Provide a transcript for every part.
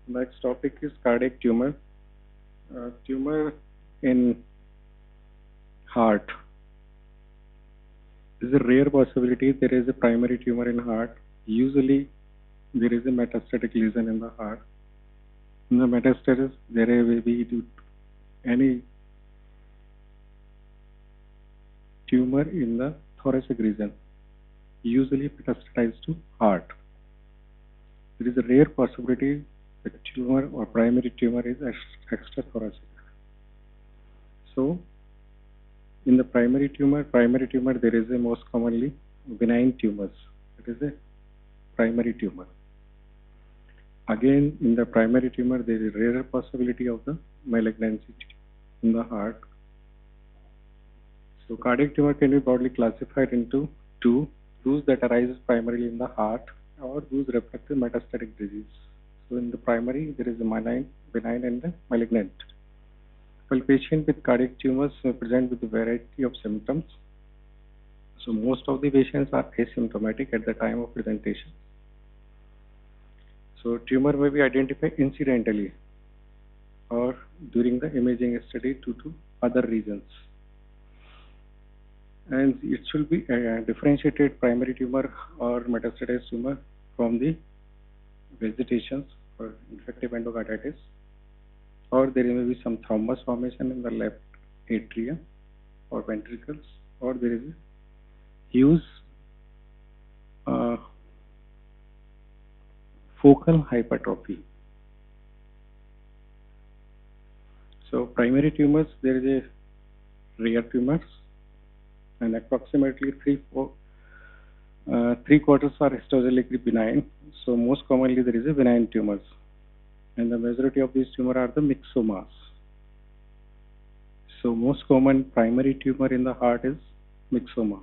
Next topic is cardiac tumor. Tumor in heart is a rare possibility. There is a primary tumor in heart. Usually, there is a metastatic lesion in the heart. In the metastasis, there may be due to any tumor in the thoracic region, usually metastasized to heart. There is a rare possibility that tumor or primary tumor is extrathoracic. So, in the primary tumor, there is a most commonly benign tumors. It is a primary tumor. Again, in the primary tumor, there is a rarer possibility of the malignancy in the heart. So, cardiac tumor can be broadly classified into two: those that arise primarily in the heart, or those reflective metastatic disease. So, in the primary, there is a benign and the malignant. Well, patients with cardiac tumors may present with a variety of symptoms. So, most of the patients are asymptomatic at the time of presentation. So, tumor may be identified incidentally or during the imaging study due to other reasons. And it should be differentiated primary tumor or metastatic tumor from the vegetations or infective endocarditis, or there may be some thrombus formation in the left atria or ventricles, or there is a huge focal hypertrophy. So primary tumors, there is a rare tumors, and approximately three quarters are histologically benign. So most commonly there is a benign tumors, and the majority of these tumors are the myxomas. So most common primary tumor in the heart is myxoma.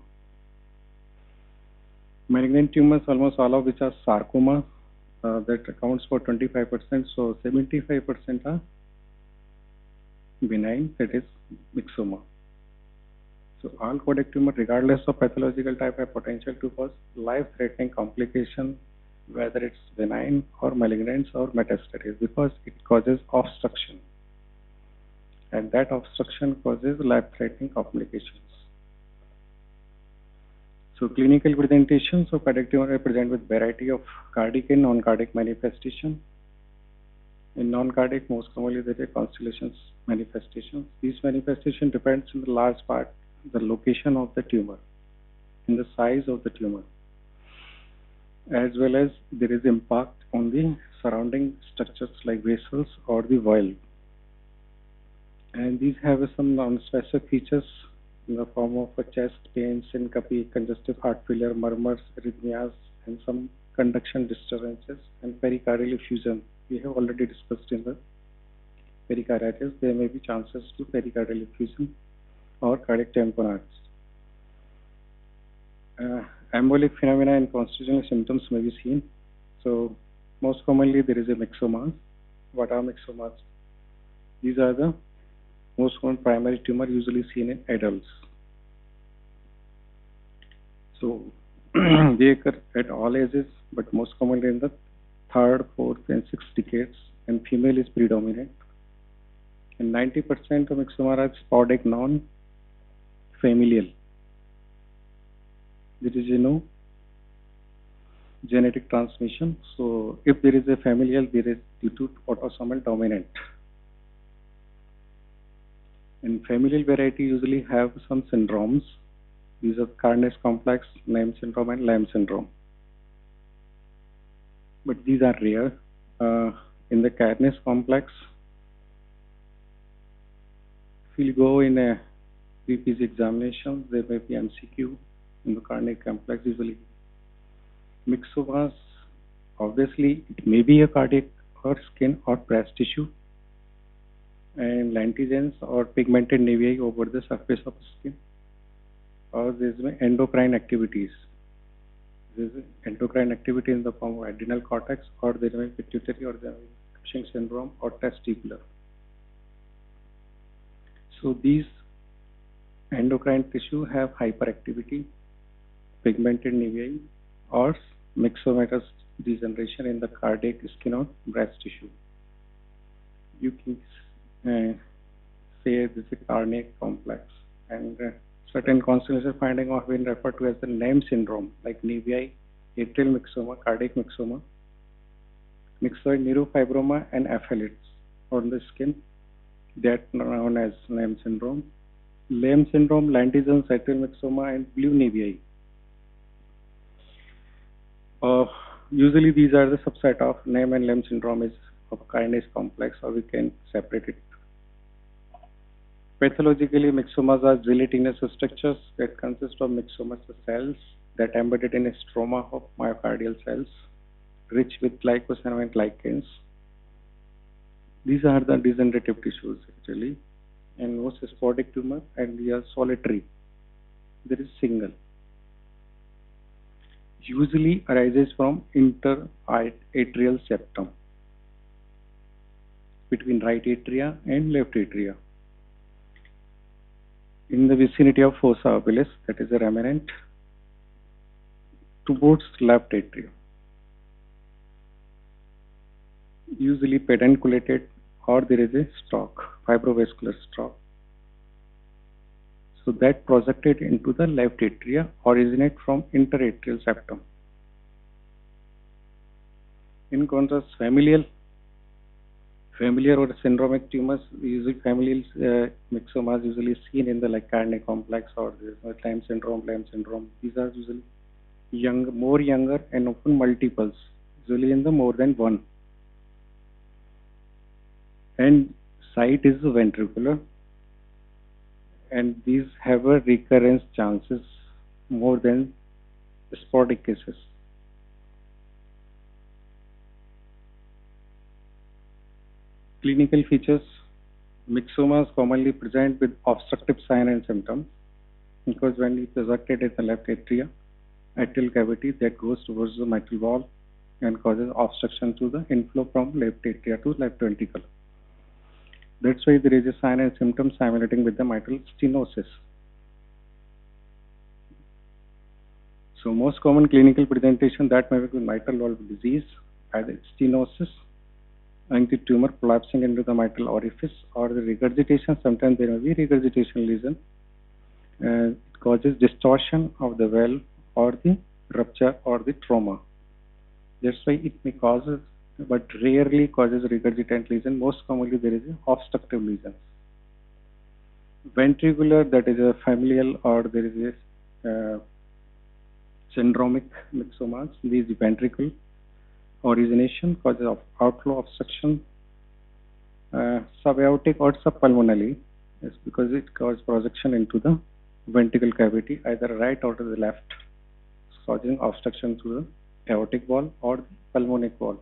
Malignant tumors, almost all of which are sarcoma, that accounts for 25%. So 75% are benign, that is myxoma. So all cardiac tumor, regardless of pathological type, have potential to cause life-threatening complication, whether it's benign or malignant or metastatic, because it causes obstruction, and that obstruction causes life-threatening complications. So clinical presentations of cardiac tumor present with variety of cardiac and non-cardiac manifestation. In non-cardiac, most commonly there are constellations manifestations. These manifestation depends in the large part the location of the tumor, in the size of the tumor, as well as there is impact on the surrounding structures like vessels or the valve. And these have some non-specific features in the form of a chest pain, syncope, congestive heart failure, murmurs, arrhythmias, and some conduction disturbances, and pericardial effusion. We have already discussed in the pericarditis. There may be chances to pericardial effusion or cardiac tamponades. Embolic phenomena and constitutional symptoms may be seen. So most commonly there is a myxoma. What are myxomas? These are the most common primary tumor usually seen in adults. So they occur at all ages, but most commonly in the third, fourth, and sixth decades, and female is predominant. And 90% of myxoma are sporadic, non-familial. There is no genetic transmission. So if there is a familial, there is due to autosomal dominant. And familial variety usually have some syndromes. These are Carnes complex, Naim syndrome, and Lamb syndrome. But these are rare. In the Carnes complex, if you go in a PPG examination, there may be MCQ in the Carnes complex usually. Myxomas, obviously, it may be a cardiac or skin or breast tissue, and lentigines or pigmented nevi over the surface of the skin, or there is endocrine activities. There is endocrine activity in the form of adrenal cortex, or there may be pituitary, or there may be Cushing syndrome or testicular. So these endocrine tissue have hyperactivity, pigmented nevi, or myxomatous degeneration in the cardiac skin or breast tissue. you can say this is cardiac complex, and certain constellation finding have been referred to as the name syndrome, like nevi, atrial myxoma, cardiac myxoma, myxoid neurofibroma, and aphilis on the skin, that known as name syndrome. Lamb syndrome, Lantison's atrial myxoma, and blue nevi. Uh, Usually these are the subset of name and limb syndrome is of kinase complex, or we can separate it. Pathologically, myxomas are gelatinous structures that consist of myxomas cells that embedded in a stroma of myocardial cells, rich with glycosaminoglycans glycans. These are the degenerative tissues actually, and most sporidic tumor, and they are solitary. There is single. Usually arises from interatrial septum between right atria and left atria in the vicinity of fossa habilis, that is a remnant, towards left atria. Usually pedunculated, or there is a stalk, fibrovascular stalk. So that projected into the left atria originate from interatrial septum. In contrast, familial or syndromic tumors, usually familial myxomas usually seen in the like cardiac complex or Lyme syndrome. These are usually more younger and often multiples, usually in the more than one. And site is ventricular, and these have a recurrence chances more than sporadic cases. Clinical features: myxomas commonly present with obstructive sign and symptoms, because when it is projected in the left atria, atrial cavity that goes towards the mitral wall and causes obstruction to the inflow from left atria to left ventricle. That's why there is a sign and symptom simulating with the mitral stenosis. So most common clinical presentation that may be mitral valve disease, either stenosis, and the tumor collapsing into the mitral orifice, or the regurgitation. Sometimes there may be regurgitation lesion. It causes distortion of the valve, or the rupture, or the trauma. That's why it may cause, but rarely causes regurgitant lesion. Most commonly there is a obstructive lesion. Ventricular, that is a familial, or there is a syndromic myxomas. These ventricle origination causes of outflow obstruction, subaortic or subpulmonary, is because it causes projection into the ventricle cavity, either right or to the left, causing obstruction to the aortic wall or the pulmonic wall.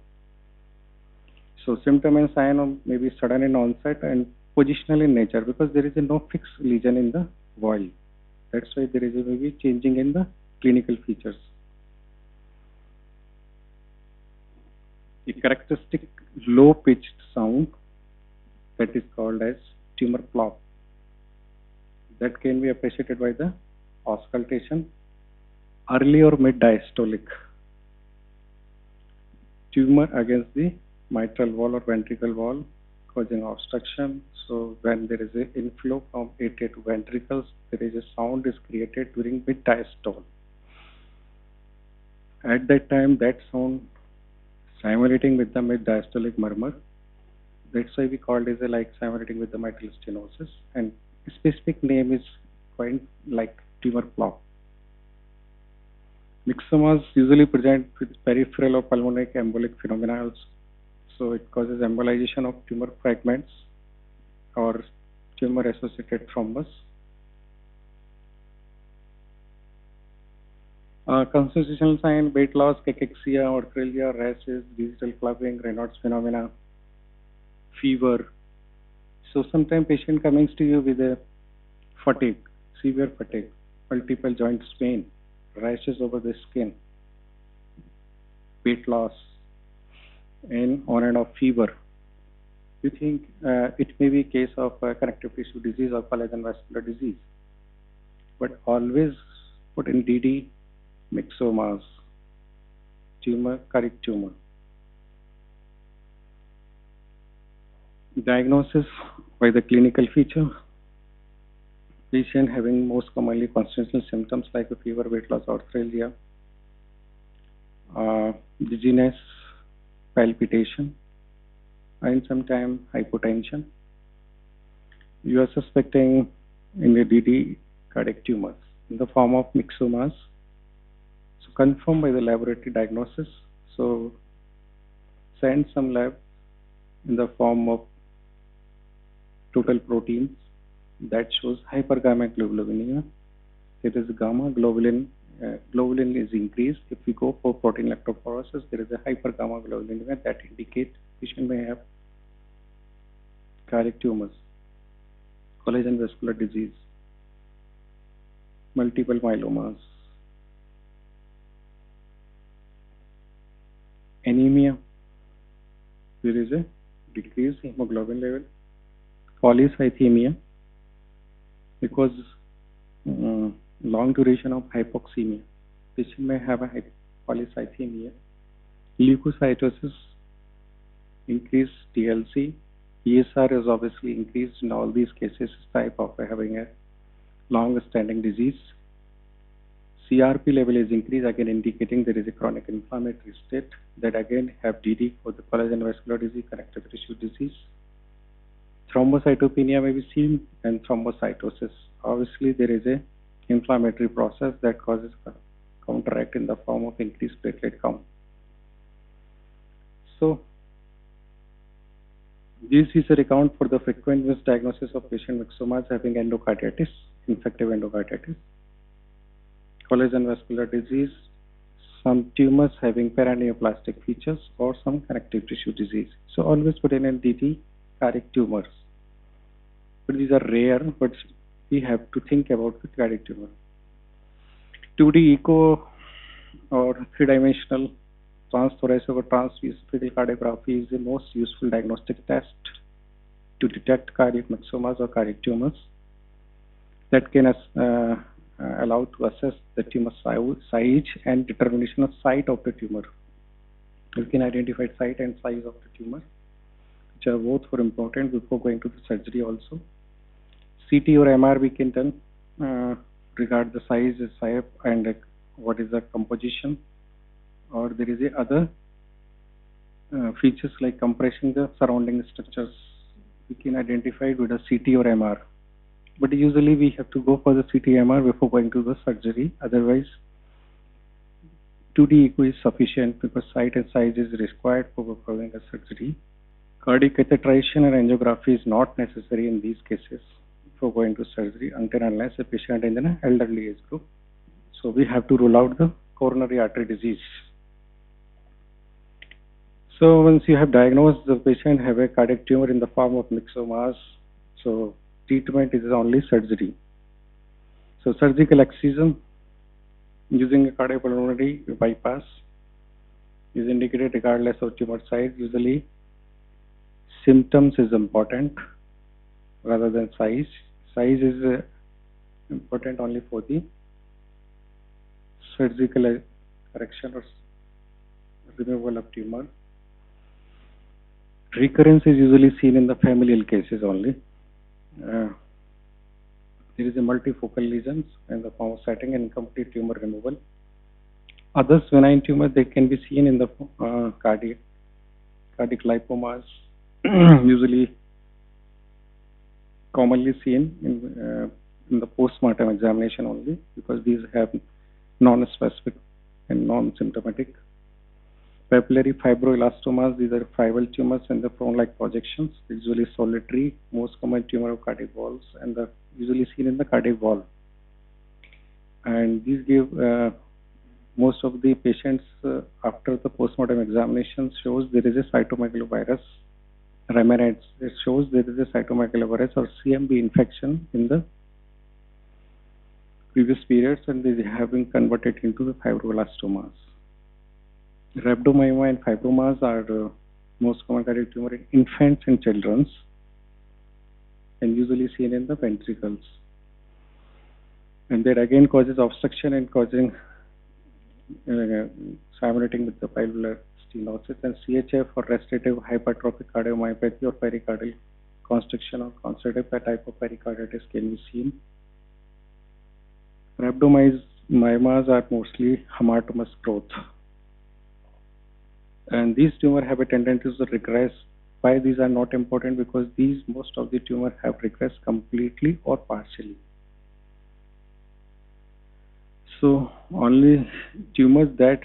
So symptom and sign may be sudden in onset and positional in nature, because there is no fixed lesion in the wall. That's why there is maybe changing in the clinical features. A characteristic low-pitched sound that is called as tumor plop, that can be appreciated by the auscultation. Early or mid diastolic tumor against the mitral wall or ventricle wall, causing obstruction. So when there is an inflow from atria to ventricles, there is a sound is created during mid diastole. At that time, that sound simulating with the mid diastolic murmur. That's why we call it as like simulating with the mitral stenosis, and specific name is quite like tumor plop. Myxomas usually present with peripheral or pulmonary embolic phenomena also. So it causes embolization of tumor fragments or tumor associated thrombus. Constitutional sign: weight loss, cachexia, urticaria, rashes, digital clubbing, Raynaud's phenomena, fever. So sometimes patient coming to you with a fatigue, severe fatigue, multiple joints pain, rashes over the skin, weight loss, and on and off fever. You think it may be a case of connective tissue disease or collagen vascular disease, but always put in DD myxomas, tumor, cardiac tumor. Diagnosis by the clinical feature. Patient having most commonly constitutional symptoms like a fever, weight loss, arthralgia, dizziness, palpitation, and sometimes hypotension. You are suspecting in the DD cardiac tumors in the form of myxomas. So confirmed by the laboratory diagnosis. So send some lab in the form of total proteins that shows hypergamma-globulin. There is gamma globulin. Globulin is increased. If we go for protein electrophoresis, there is a hypergamma-globulin that indicates patient may have cardiac tumors, collagen vascular disease, multiple myelomas, anemia. There is a decreased hemoglobin level, polycythemia because long duration of hypoxemia. Patient may have a polycythemia. Leukocytosis, increased TLC. ESR is obviously increased in all these cases, type of having a long-standing disease. CRP level is increased, again indicating there is a chronic inflammatory state that again have DD for the collagen vascular disease, connective tissue disease. Thrombocytopenia may be seen and thrombocytosis. Obviously, there is a inflammatory process that causes counteract in the form of increased platelet count. So, this is a account for the frequent misdiagnosis of patient myxomas having endocarditis, infective endocarditis, collagen vascular disease, some tumors having paraneoplastic features, or some connective tissue disease. So, always put in DD cardiac tumors. But these are rare, but we have to think about the cardiac tumor. 2D echo or three-dimensional transthoracic or transesophageal cardiography is the most useful diagnostic test to detect cardiac myxomas or cardiac tumors that can allow to assess the tumor size and determination of site of the tumor. We can identify site and size of the tumor, which are both for important before going to the surgery also. CT or MR we can done regard the size and what is the composition, or there is a other features like compression the surrounding structures we can identify with a CT or MR. But usually we have to go for the CT MR before going to the surgery. Otherwise, 2D echo is sufficient because site and size is required for performing a surgery. Cardiac catheterization and angiography is not necessary in these cases for going to surgery until unless a patient is in an elderly age group. So we have to rule out the coronary artery disease. So once you have diagnosed the patient have a cardiac tumor in the form of myxomas, so treatment is only surgery. So surgical excision using a cardiopulmonary bypass is indicated regardless of tumor size. Usually symptoms is important rather than size. Size is important only for the surgical correction or removal of tumor. Recurrence is usually seen in the familial cases only. There is a multifocal lesions in the form of setting and incomplete tumor removal. Other benign tumors they can be seen in the cardiac lipomas, usually commonly seen in the postmortem examination only because these have non-specific and non-symptomatic. Papillary fibroelastomas, these are fibril tumors and the prone-like projections, usually solitary, most common tumor of cardiac walls and usually seen in the cardiac wall. And these give most of the patients after the postmortem examination shows there is a cytomegalovirus remnants. It shows there is a cytomegalovirus or CMV infection in the previous periods and they have been converted into the fibroelastomas. Rhabdomyoma and fibromas are most common cardiac tumor in infants and children and usually seen in the ventricles. And that again causes obstruction and causing simulating with the valvular stenosis, and CHF for restrictive hypertrophic cardiomyopathy or pericardial constriction or constrictive type of pericarditis can be seen. Rhabdomyomas are mostly hamartomas growth, and these tumors have a tendency to regress. Why these are not important? Because most of the tumors have regressed completely or partially. So only tumors that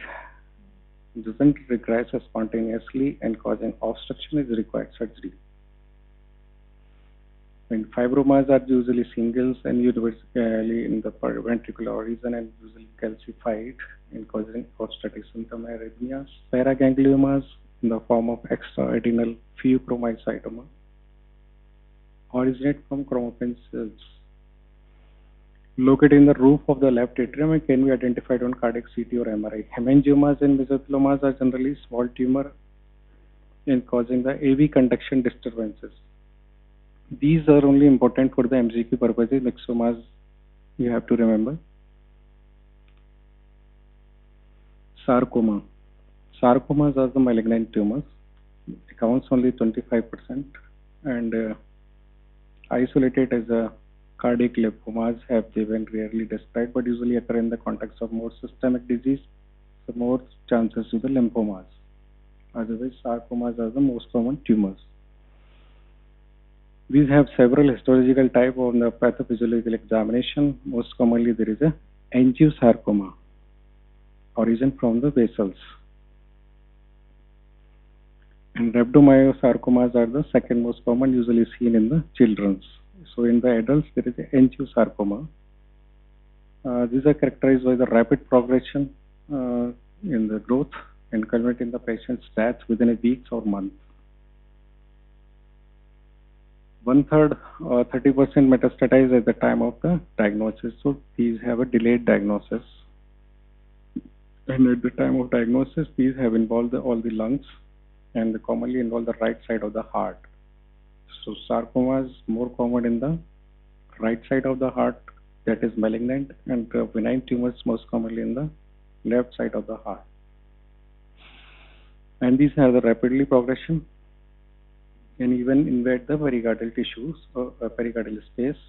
doesn't regress spontaneously and causing obstruction is required surgery. And fibromas are usually singles and usually in the ventricular region and usually calcified and causing obstructive symptom arrhythmias. Paragangliomas in the form of extrarenal pheochromocytoma originate from chromophene cells located in the roof of the left atrium and can be identified on cardiac CT or MRI. Hemangiomas and mesotheliomas are generally small tumor in causing the AV conduction disturbances. These are only important for the MCQ purposes. Myxomas you have to remember. Sarcoma. Sarcomas are the malignant tumors. Accounts only 25% and isolated as a cardiac lymphomas have been rarely described but usually occur in the context of more systemic disease, so more chances to the lymphomas. Otherwise, sarcomas are the most common tumors. These have several histological types on the pathophysiological examination. Most commonly, there is a angiosarcoma, origin from the vessels. And rhabdomyosarcomas are the second most common, usually seen in the children. So in the adults, there is a angiosarcoma. These are characterized by the rapid progression in the growth and culminate in the patient's death within a week or month. 1/3 or 30% metastatize at the time of the diagnosis. So these have a delayed diagnosis. And at the time of diagnosis, these have involved all the lungs and commonly involve the right side of the heart. So sarcoma is more common in the right side of the heart, that is malignant, and benign tumors most commonly in the left side of the heart. And these have the rapidly progression and even invade the pericardial tissues or pericardial space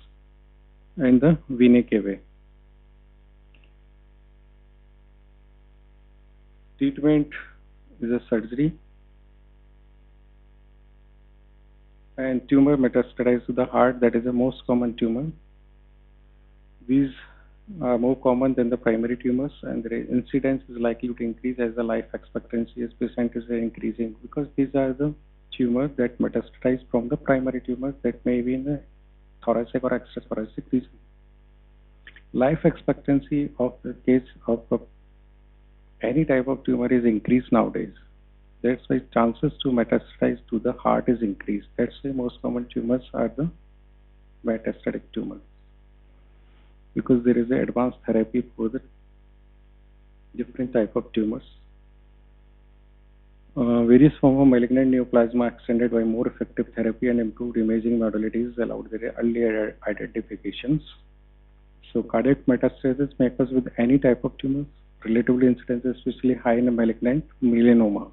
and the venae cavae. Treatment is a surgery and tumor metastasized to the heart, that is the most common tumor. These are more common than the primary tumors and their incidence is likely to increase as the life expectancy is percentage is increasing, because these are the tumors that metastasize from the primary tumors that may be in the thoracic or extrathoracic region. Life expectancy of the case of any type of tumor is increased nowadays. That's why chances to metastasize to the heart is increased. That's why most common tumors are the metastatic tumors, because there is an advanced therapy for the different type of tumors. Various forms of malignant neoplasma extended by more effective therapy and improved imaging modalities allowed their early identifications. So cardiac metastasis may occur with any type of tumors. Relatively incidence is especially high in a malignant melanoma,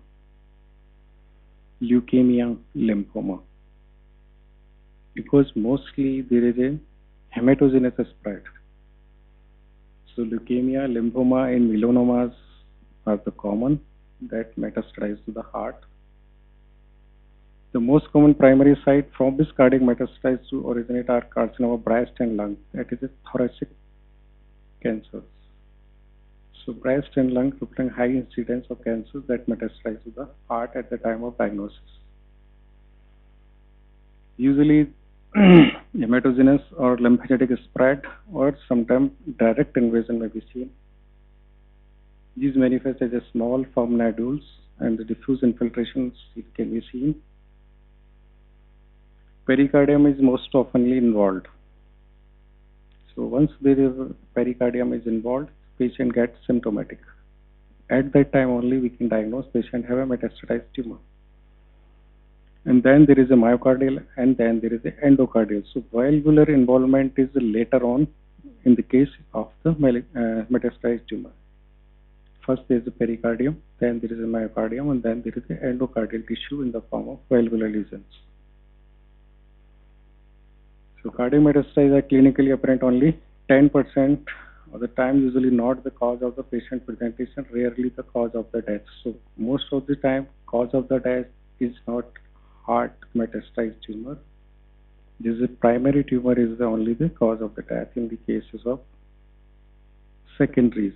leukemia, lymphoma, because mostly there is a hematogenous spread. So leukemia, lymphoma, and melanomas are the common that metastasize to the heart. The most common primary site from this cardiac metastasis to originate are carcinoma breast and lung, that is a thoracic cancers. So breast and lung reflect high incidence of cancers that metastasize to the heart at the time of diagnosis. Usually hematogenous or lymphatic spread or sometimes direct invasion may be seen. These manifest as a small firm nodules and the diffuse infiltrations can be seen. Pericardium is most oftenly involved. So once there is pericardium is involved, patient gets symptomatic. At that time only we can diagnose patient have a metastatized tumor. And then there is a myocardial and then there is a endocardial. So valvular involvement is later on in the case of the metastasized tumor. First there is a pericardium, then there is a myocardium, and then there is the endocardial tissue in the form of valvular lesions. So cardiac metastases are clinically apparent only 10% of the time, usually not the cause of the patient presentation, rarely the cause of the death. So most of the time, cause of the death is not heart metastasized tumor. This is primary tumor is only the cause of the death in the cases of secondaries.